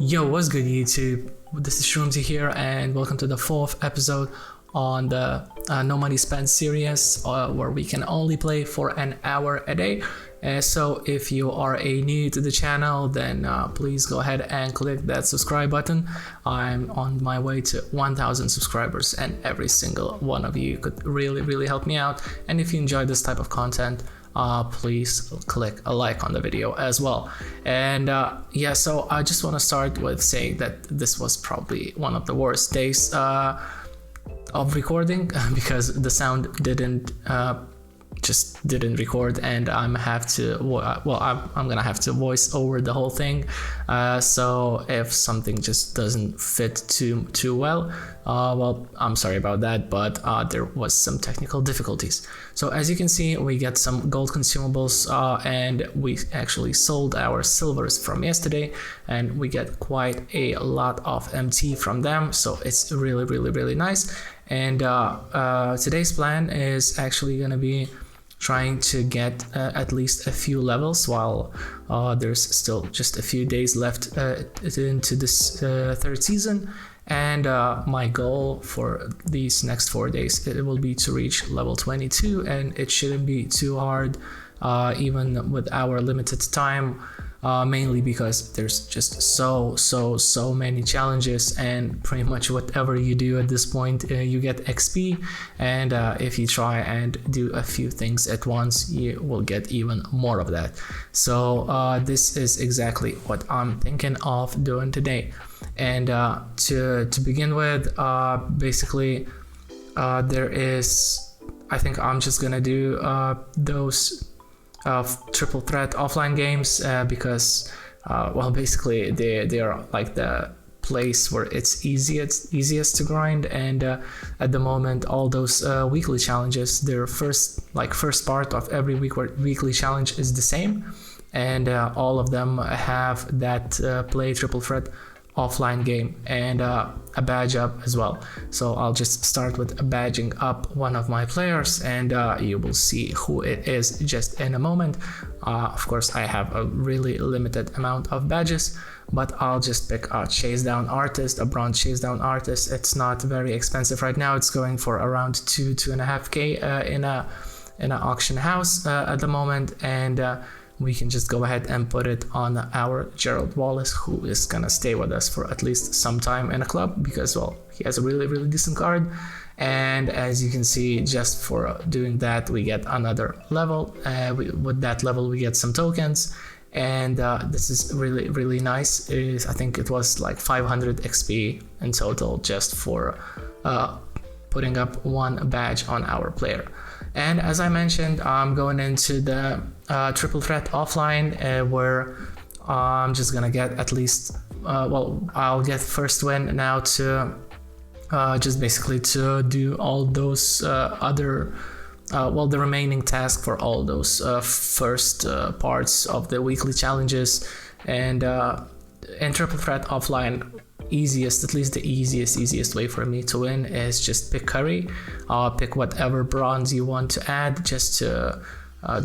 Yo, what's good YouTube? This is Shrooms here and welcome to the 4th episode on the No Money Spent series where we can only play for an hour a day. So if you are new to the channel, then please go ahead and click that subscribe button. I'm on my way to 1000 subscribers and every single one of you could really help me out. And if you enjoy this type of content, please click a like on the video as well. And yeah, so I just want to start with saying that this was probably one of the worst days of recording because the sound didn't record, and I'm gonna have to voice over the whole thing. So if something just doesn't fit too well, well, I'm sorry about that, but there was some technical difficulties. So as you can see, we get some gold consumables, and we actually sold our silvers from yesterday, and we get quite a lot of MT from them. So it's really nice. And today's plan is actually gonna be trying to get at least a few levels while there's still just a few days left into this third season. And my goal for these next 4 days, it will be to reach level 22, and it shouldn't be too hard even with our limited time, mainly because there's just so many challenges, and pretty much whatever you do at this point, you get XP, and if you try and do a few things at once, you will get even more of that. So this is exactly what I'm thinking of doing today. And to begin with, basically there is, I think I'm just gonna do those triple threat offline games because well, basically they are like the place where it's easiest to grind. And at the moment, all those weekly challenges, their first part of every weekly challenge is the same, and all of them have that play triple threat offline game and a badge up as well. So I'll just start with badging up one of my players, and you will see who it is just in a moment. Of course, I have a really limited amount of badges, but I'll just pick a chase down artist, a bronze chase down artist. It's not very expensive right now. It's going for around 2.5k in an auction house at the moment, and we can just go ahead and put it on our Gerald Wallace, who is gonna stay with us for at least some time in a club because, well, he has a really decent card. And as you can see, just for doing that, we get another level. With that level, we get some tokens, and this is really nice. I think it was like 500 XP in total just for putting up one badge on our player. And as I mentioned, I'm going into the triple threat offline where I'm just gonna get at least, well, I'll get first win now to just basically to do all those other, well, the remaining task for all those first parts of the weekly challenges. And in triple threat offline, at least the easiest way for me to win is just pick curry. Pick whatever bronze you want to add just to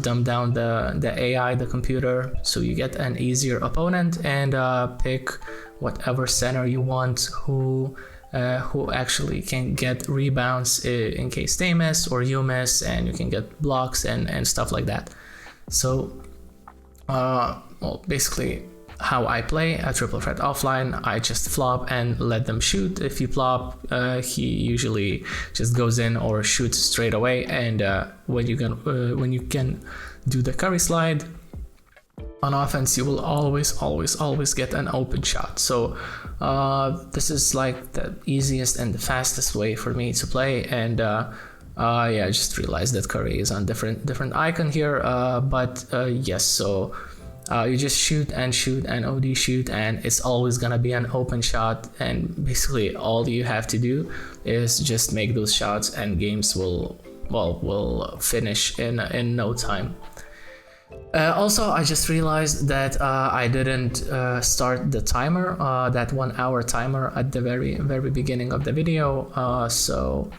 dumb down the AI, the computer, so you get an easier opponent, and pick whatever center you want who actually can get rebounds in case they miss or you miss, and you can get blocks and stuff like that. So well, basically how I play a triple threat offline, I just flop and let them shoot. If you flop, he usually just goes in or shoots straight away. And when you can do the curry slide on offense, you will always get an open shot. So this is like the easiest and the fastest way for me to play. And yeah, I just realized that curry is on different icon here, but yes, so you just shoot and OD shoot, and it's always gonna be an open shot. And basically all you have to do is just make those shots, and games will finish in no time. Also, I just realized that I didn't start the timer, that 1 hour timer at the very beginning of the video. So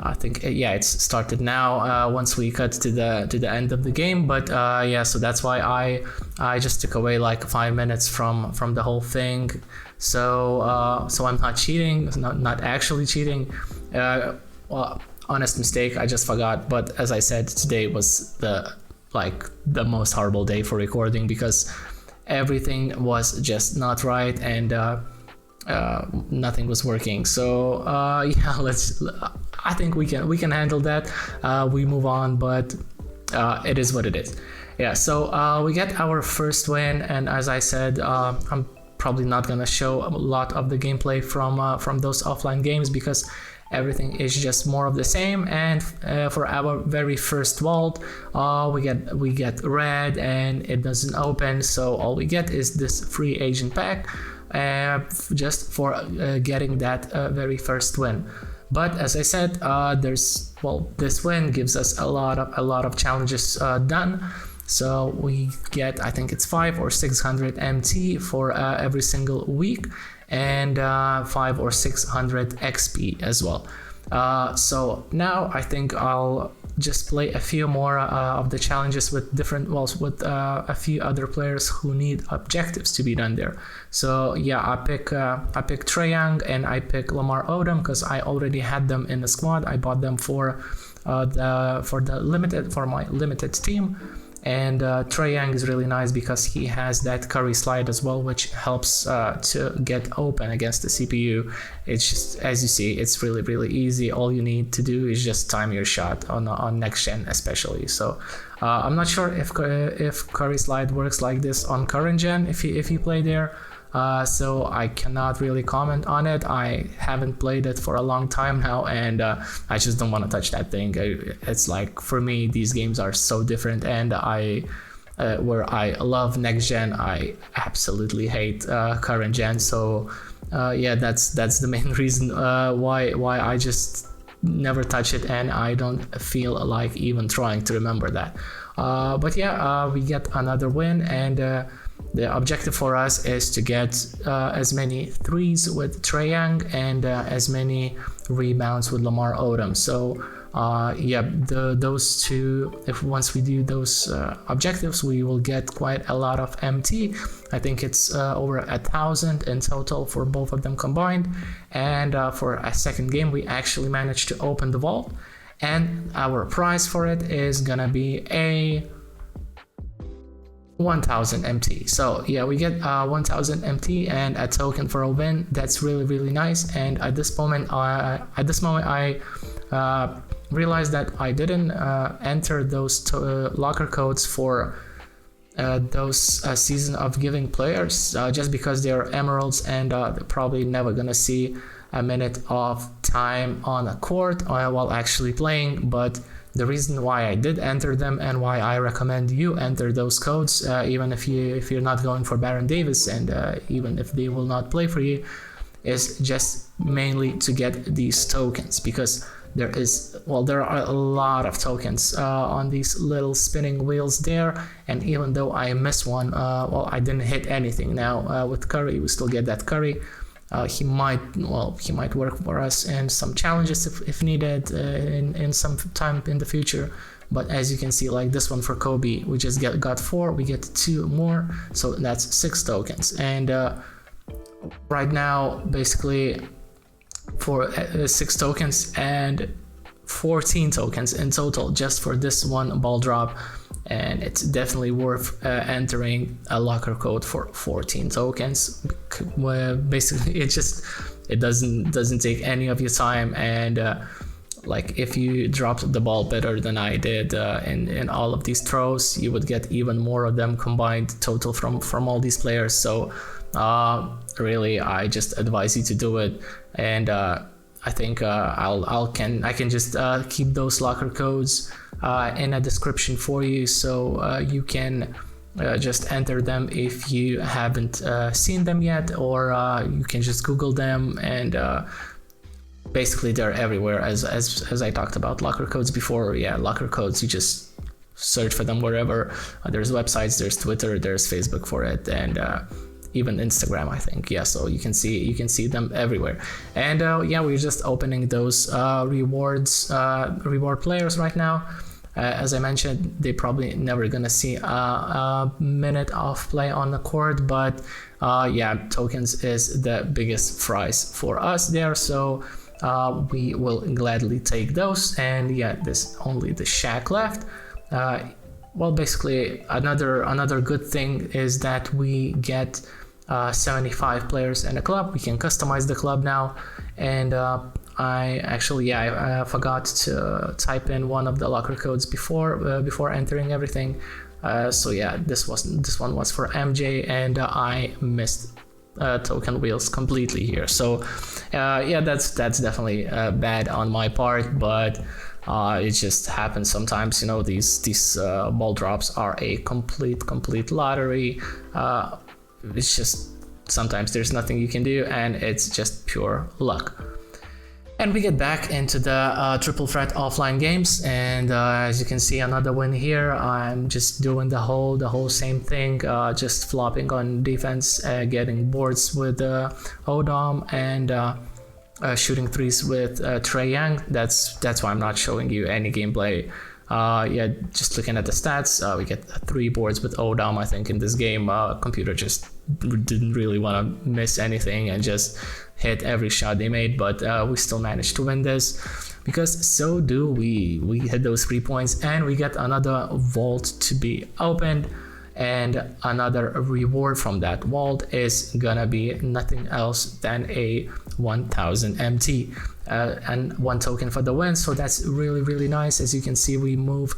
I think yeah, it's started now. Once we cut to the end of the game, but yeah, so that's why I just took away like 5 minutes from the whole thing. So so I'm not cheating, not actually cheating. Well, honest mistake, I just forgot. But as I said, today was the most horrible day for recording because everything was just not right and nothing was working. So yeah, I think we can handle that. We move on, but it is what it is. Yeah, so we get our first win, and as I said, I'm probably not gonna show a lot of the gameplay from those offline games because everything is just more of the same. And for our very first vault, we get red and it doesn't open, so all we get is this free agent pack just for getting that very first win. But as I said, this win gives us a lot of challenges done. So we get, I think it's 500 or 600 MT for every single week, and 500 or 600 XP as well. So now I think I'll just play a few more of the challenges with a few other players who need objectives to be done there. So yeah, I pick Troydan and I pick Lamar Odom because I already had them in the squad. I bought them for my limited team. And Troydan is really nice because he has that curry slide as well, which helps to get open against the CPU. It's just, as you see, it's really easy. All you need to do is just time your shot on next gen especially. So I'm not sure if curry slide works like this on current gen if you play there. So I cannot really comment on it. I haven't played it for a long time now, and I just don't want to touch that thing. It's like, for me, these games are so different, and where I love next gen, I absolutely hate current gen. So yeah, that's the main reason why I just never touch it, and I don't feel like even trying to remember that. But yeah, we get another win, and the objective for us is to get as many threes with Troydan and as many rebounds with Lamar Odom. So yeah, those two, once we do those objectives, we will get quite a lot of MT. I think it's over 1,000 in total for both of them combined. And for a second game, we actually managed to open the vault, and our prize for it is gonna be a 1,000 MT. So yeah, we get 1,000 MT and a token for a win. That's really nice. And at this moment I realized that I didn't enter those locker codes for those season of giving players just because they're emeralds, and they're probably never gonna see a minute of time on a court while actually playing. But the reason why I did enter them, and why I recommend you enter those codes, even if you're not going for Baron Davis, and even if they will not play for you, is just mainly to get these tokens, because there are a lot of tokens on these little spinning wheels there. And even though I miss one, I didn't hit anything. Now with Curry, we still get that Curry. He might work for us in some challenges if needed in some time in the future. But as you can see, like this one for Kobe, we just got 4, we get 2 more, so that's 6 tokens. And right now, basically, for 6 tokens and 14 tokens in total just for this one ball drop, and it's definitely worth entering a locker code for 14 tokens. Basically, it doesn't take any of your time, and like if you dropped the ball better than I did in all of these throws, you would get even more of them combined total from all these players. So really, I just advise you to do it. And I think I can just keep those locker codes in a description for you, so you can just enter them if you haven't seen them yet, or you can just Google them, and basically they're everywhere. As I talked about locker codes before, yeah, locker codes, you just search for them wherever. There's websites, there's Twitter, there's Facebook for it, and even Instagram, I think. Yeah, so you can see them everywhere. And yeah, we're just opening those reward players right now. As I mentioned, they probably never gonna see a minute of play on the court, but yeah, tokens is the biggest prize for us there, so we will gladly take those. And yeah, there's only the Shaq left. Well, basically another good thing is that we get 75 players in a club. We can customize the club now, and I actually, yeah, I forgot to type in one of the locker codes before entering everything. So yeah, this one was for MJ, and I missed token wheels completely here. So yeah, that's definitely bad on my part, but it just happens sometimes. You know, these ball drops are a complete lottery. It's just sometimes there's nothing you can do, and it's just pure luck. And we get back into the triple threat offline games, and as you can see, another win here. I'm just doing the whole same thing, just flopping on defense, getting boards with Odom, and shooting threes with Troydan. That's why I'm not showing you any gameplay. Yeah, just looking at the stats, we get 3 boards with Odom. I think in this game, computer just didn't really want to miss anything and just hit every shot they made, but we still managed to win this because so do we. We hit those 3 points, and we get another vault to be opened, and another reward from that vault is gonna be nothing else than a 1000 MT and 1 token for the win. So that's really nice. As you can see, we move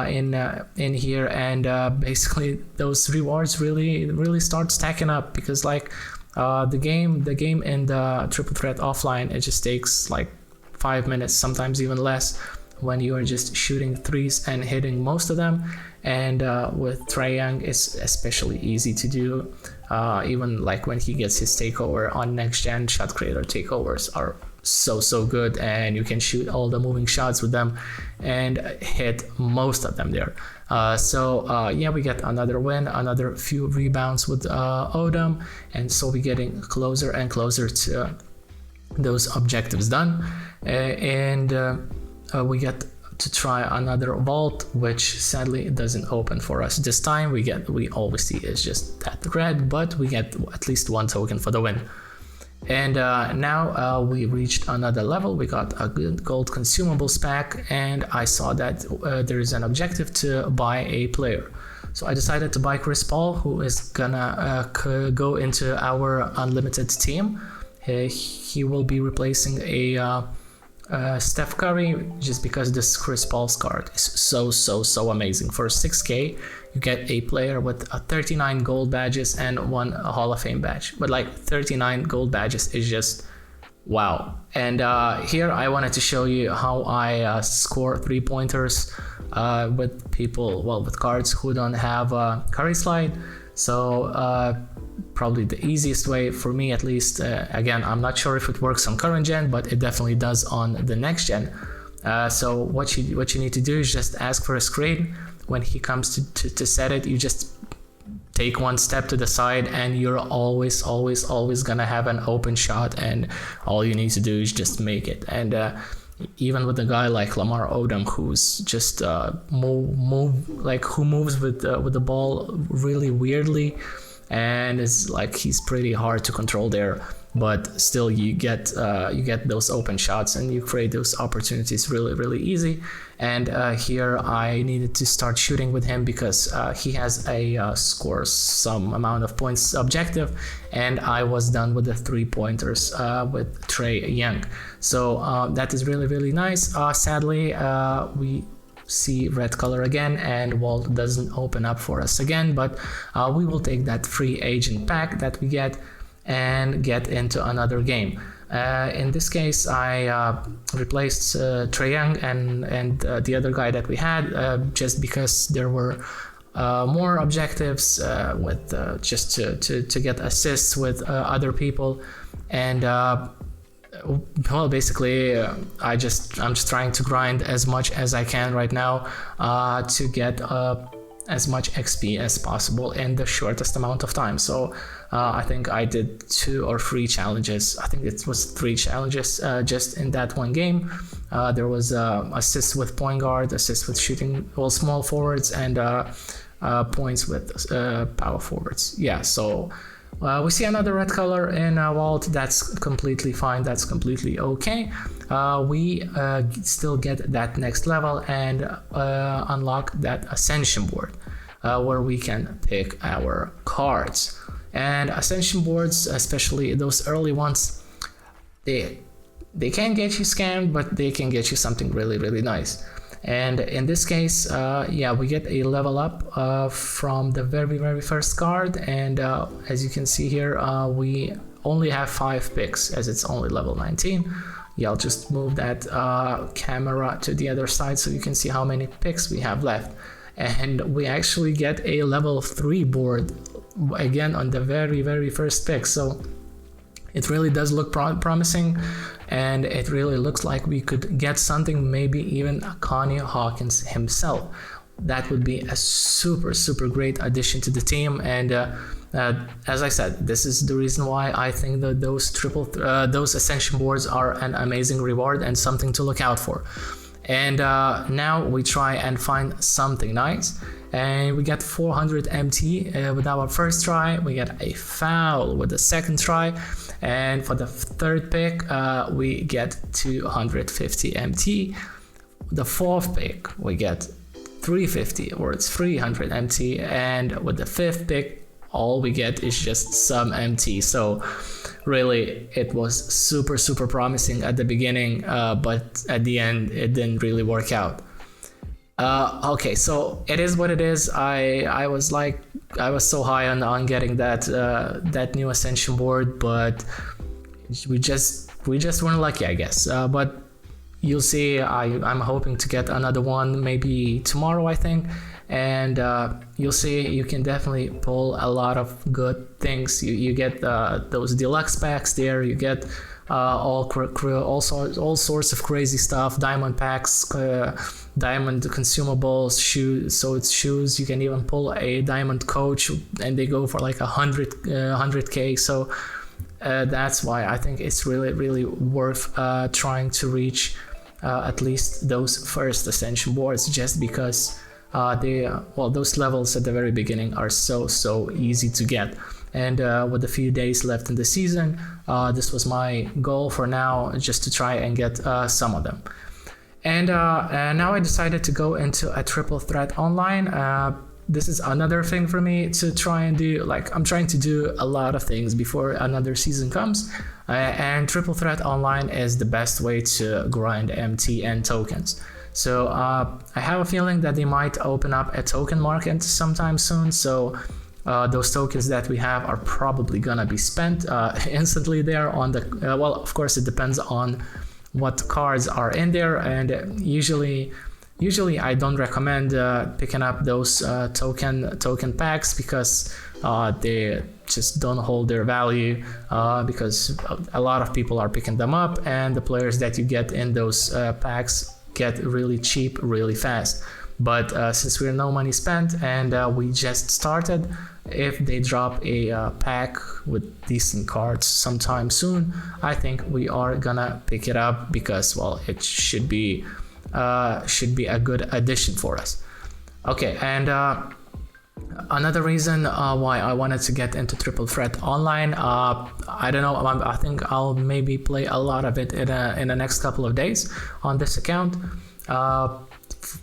in here, and basically those rewards really start stacking up, because like the game in the triple threat offline, it just takes like 5 minutes, sometimes even less, when you are just shooting threes and hitting most of them. And with Troydan, it's especially easy to do. Even like when he gets his takeover on next gen, shot creator takeovers are so good, and you can shoot all the moving shots with them and hit most of them there. So yeah, we get another win, another few rebounds with Odom, and so we're getting closer and closer to those objectives done. And we get to try another vault, which sadly doesn't open for us this time. We always see is just that red, but we get at least 1 token for the win. And now we reached another level. We got a good gold consumables pack, and I saw that there is an objective to buy a player. So I decided to buy Chris Paul, who is gonna go into our unlimited team. He will be replacing a Steph Curry, just because this Chris Paul's card is so amazing. For 6k you get a player with 39 gold badges and 1 Hall of Fame badge, but like 39 gold badges is just wow. And here I wanted to show you how I score 3-pointers with people, well, with cards who don't have Curry slide. So probably the easiest way for me, at least, again, I'm not sure if it works on current gen, but it definitely does on the next gen. So what you need to do is just ask for a screen. When he comes to set it, you just take 1 step to the side, and you're always gonna have an open shot, and all you need to do is just make it. And even with a guy like Lamar Odom, who's just who moves with the ball really weirdly, and it's like he's pretty hard to control there, but still you get those open shots, and you create those opportunities really easy. And here I needed to start shooting with him, because he has a score some amount of points objective, and I was done with the 3-pointers with Troydan. So that is really nice. Sadly, we see red color again, and vault doesn't open up for us again, but we will take that free agent pack that we get and get into another game. In this case, I replaced Troydan and the other guy that we had, just because there were more objectives with just to get assists with other people. And well, basically I'm just trying to grind as much as I can right now to get as much XP as possible in the shortest amount of time. So I think I did 2 or 3 challenges. I think it was 3 challenges just in that one game. There was assists with point guard, assists with shooting, well, small forwards, and points with power forwards. Yeah, so we see another red color in Vault. That's completely fine. That's completely okay. We still get that next level and unlock that Ascension board where we can pick our cards. And Ascension boards, especially those early ones, they can get you scammed, but they can get you something really, really nice. And in this case, yeah, we get a level up from the very, very first card. And as you can see here, we only have 5 picks as it's only level 19. Yeah, I'll just move that camera to the other side so you can see how many picks we have left. And we actually get a level 3 board again on the very, very first pick. So it really does look promising, and it really looks like we could get something, maybe even Connie Hawkins himself. That would be a super, super great addition to the team. And as I said, this is the reason why I think that those Ascension boards are an amazing reward and something to look out for. And now we try and find something nice. And we get 400 MT with our first try. We get a foul with the second try. And for the third pick, we get 250 MT. The fourth pick, we get 350, or it's 300 MT. And with the fifth pick, all we get is just some MT. So really, it was super, super promising at the beginning, but at the end, it didn't really work out. Okay, so it is what it is. I was so high on getting that new Ascension board, but we just weren't lucky, I guess. But you'll see, I'm hoping to get another one maybe tomorrow, I think. And you'll see you can definitely pull a lot of good things. You get those deluxe packs there. You get all sorts of crazy stuff, diamond packs, diamond consumables, shoes. So it's shoes. You can even pull a diamond coach, and they go for like 100k. So that's why I think it's really, really worth trying to reach at least those first Ascension boards, just because those levels at the very beginning are so easy to get. And with a few days left in the season, this was my goal for now, just to try and get some of them. And now I decided to go into a triple threat online. This is another thing for me to try and do. Like, I'm trying to do a lot of things before another season comes, and triple threat online is the best way to grind MT and tokens. So I have a feeling that they might open up a token market sometime soon. So those tokens that we have are probably gonna be spent instantly there on the, well, of course it depends on what cards are in there, and usually I don't recommend picking up those token packs, because they just don't hold their value, because a lot of people are picking them up, and the players that you get in those packs get really cheap really fast. But since we're no money spent and we just started, if they drop a pack with decent cards sometime soon, I think we are gonna pick it up, because, well, it should be a good addition for us. Okay, and another reason why I wanted to get into triple threat online, I don't know, I think I'll maybe play a lot of it in the next couple of days on this account.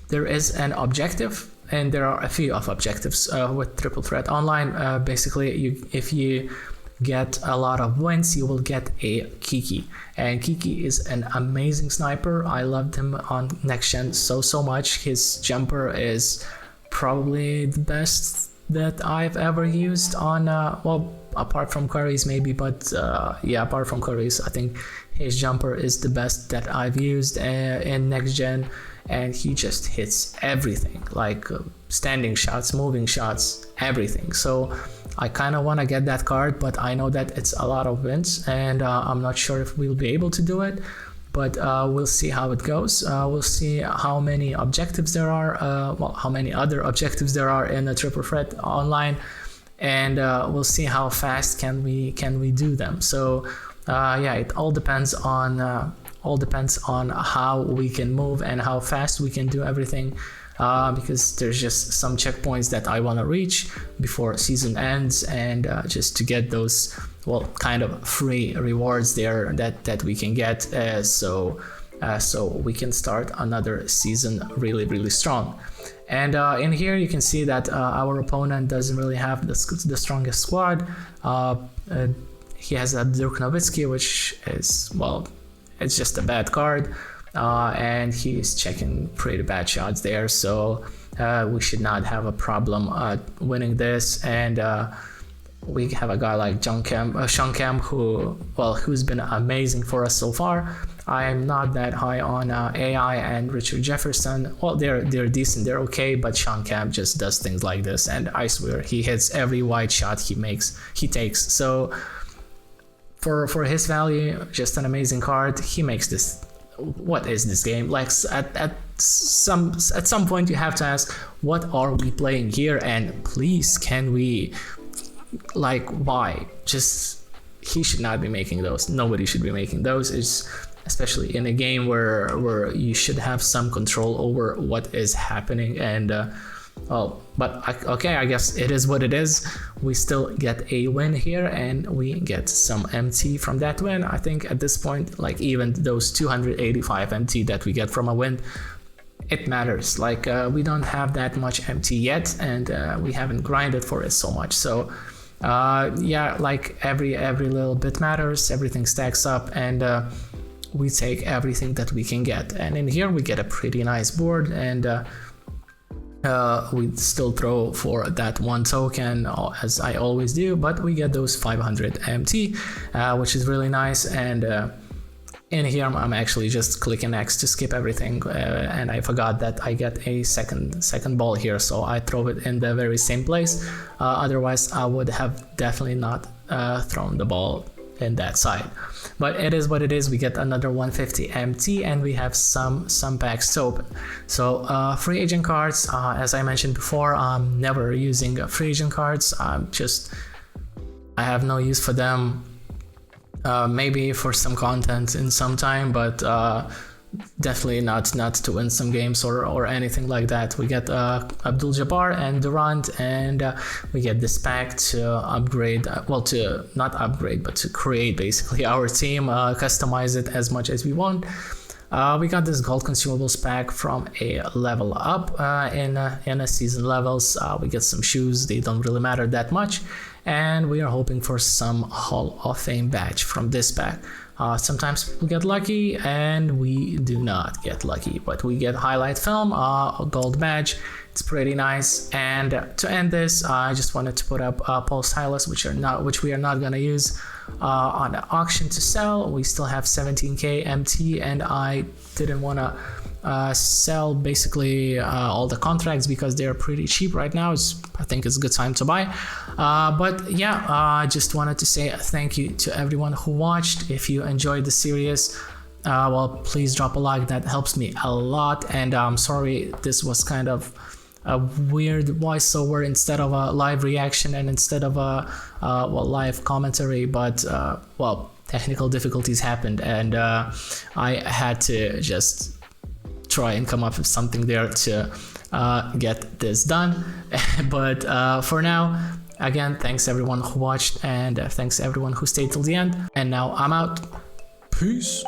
There is an objective, and there are a few of objectives with triple threat online. Basically, if you get a lot of wins, you will get a Kiki, and Kiki is an amazing sniper. I loved him on next gen so much. His jumper is probably the best that I've ever used on well, apart from Curry's maybe, but yeah, apart from Curry's, I think his jumper is the best that I've used in next gen, and he just hits everything, like standing shots, moving shots, everything. So I kind of want to get that card, but I know that it's a lot of wins, and I'm not sure if we'll be able to do it. but we'll see how it goes. We'll see how many objectives there are, well, how many other objectives there are in a triple threat online, and we'll see how fast can we do them. So yeah, it all depends on how we can move and how fast we can do everything, because there's just some checkpoints that I want to reach before season ends, and just to get those, well, kind of free rewards there that we can get, so we can start another season really strong. And in here you can see that our opponent doesn't really have the strongest squad. He has a Dirk Nowitzki, which is, well, it's just a bad card, and he's checking pretty bad shots there, so we should not have a problem winning this. And we have a guy like Shankam, who's been amazing for us so far. I am not that high on AI and Richard Jefferson. Well, they're decent, they're okay, but Shankam just does things like this, and I swear he hits every wide shot he takes. So for his value, just an amazing card. He makes this. What is this game? Like at some point you have to ask, what are we playing here? And please, can we, like, why? Just, he should not be making those. Nobody should be making those. It's especially in a game where you should have some control over what is happening. And well, but okay, I guess it is what it is. We still get a win here, and we get some MT from that win. I think at this point, like, even those 285 MT that we get from a win, it matters. Like, we don't have that much MT yet, and we haven't grinded for it so much. So yeah, like, every little bit matters. Everything stacks up, and we take everything that we can get. And in here we get a pretty nice board, and we still throw for that one token, as I always do, but we get those 500 MT, which is really nice. And in here I'm actually just clicking X to skip everything, and I forgot that I get a second ball here, so I throw it in the very same place. Otherwise I would have definitely not thrown the ball in that side. But it is what it is. We get another 150 MT, and we have some packs to open. So free agent cards, as I mentioned before, I'm never using free agent cards. I have no use for them. Maybe for some content in some time, but definitely not to win some games or anything like that. We get Abdul-Jabbar and Durant, and we get this pack to upgrade, well, to not upgrade, but to create basically our team, customize it as much as we want. We got this gold consumables pack from a level up in a season levels. We get some shoes, they don't really matter that much, and we are hoping for some Hall of Fame badge from this pack. Sometimes we get lucky, and we do not get lucky, but we get highlight film, a gold badge. It's pretty nice. And to end this, I just wanted to put up Paul Silas, which we are not gonna use on the auction to sell. We still have 17k MT, and I didn't want to sell basically all the contracts because they're pretty cheap right now. I think it's a good time to buy. But yeah, I just wanted to say thank you to everyone who watched. If you enjoyed the series, well, please drop a like. That helps me a lot. And I'm sorry this was kind of a weird voiceover instead of a live reaction and instead of a well, live commentary, but well, technical difficulties happened, and I had to just try and come up with something there to get this done. But for now, again, thanks everyone who watched, and thanks everyone who stayed till the end. And now I'm out. Peace.